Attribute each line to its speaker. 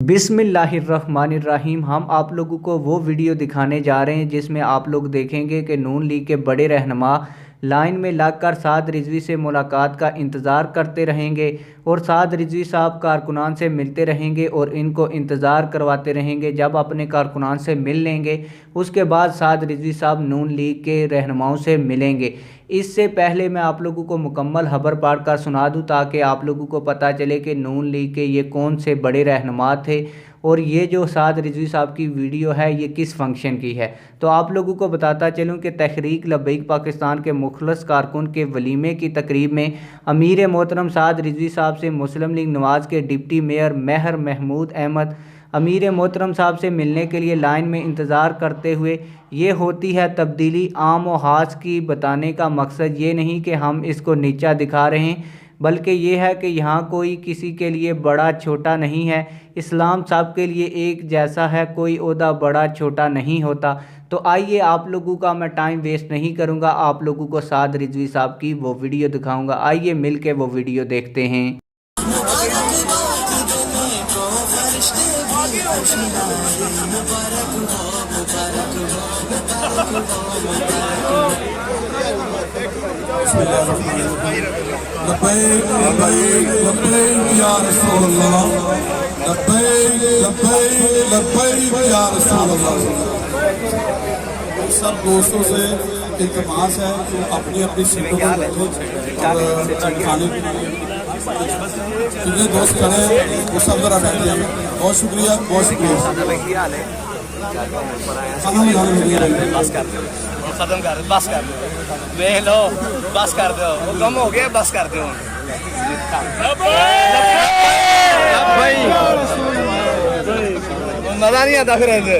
Speaker 1: बिस्मिल्लाहिर्रहमानिर्रहीम। हम आप लोगों को वो वीडियो दिखाने जा रहे हैं जिसमें आप लोग देखेंगे कि नून लीग के बड़े रहनुमा लाइन में लगकर साद रिजवी से मुलाकात का इंतज़ार करते रहेंगे और साद रिजवी साहब कारकुनान से मिलते रहेंगे और इनको इंतज़ार करवाते रहेंगे। जब अपने कारकुनान से मिल लेंगे उसके बाद साद रिजवी साहब नून लीग के रहनुमाओं से मिलेंगे। इससे पहले मैं आप लोगों को मुकम्मल खबर पढ़ कर सुना दूँ ताकि आप लोगों को पता चले कि नून लीग के ये कौन से बड़े रहनुमा थे और ये जो साद रिजवी साहब की वीडियो है ये किस फंक्शन की है। तो आप लोगों को बताता चलूँ कि तहरीक लब्बैक पाकिस्तान के मुखलस कारकुन के वलीमे की तकरीब में अमीर मोहतरम साद रिजवी साहब से मुस्लिम लीग नवाज़ के डिप्टी मेयर महर महमूद अहमद अमीर मोहतरम साहब से मिलने के लिए लाइन में इंतज़ार करते हुए ये होती है तब्दीली। आम व हास की बताने का मकसद ये नहीं कि हम इसको नीचा दिखा रहे हैं, बल्कि ये है कि यहाँ कोई किसी के लिए बड़ा छोटा नहीं है। इस्लाम सब के लिए एक जैसा है, कोई ओहदा बड़ा छोटा नहीं होता। तो आइए आप लोगों का मैं टाइम वेस्ट नहीं करूँगा, आप लोगों को साद रिजवी साहब की वो वीडियो दिखाऊँगा। आइए मिल के वो वीडियो देखते हैं।
Speaker 2: सब दोस्तों से इल्तिमास है कि अपनी अपनी सीटों पर बैठो और खाने जितने दोस्त खड़े हैं वो सब जरा बैठ जाए। बहुत शुक्रिया, बहुत शुक्रिया।
Speaker 3: खत्म कर बस कर देख लो, बस कर दो, वो कम हो गया, बस कर दो। मजा नहीं आता फिर ऐसे।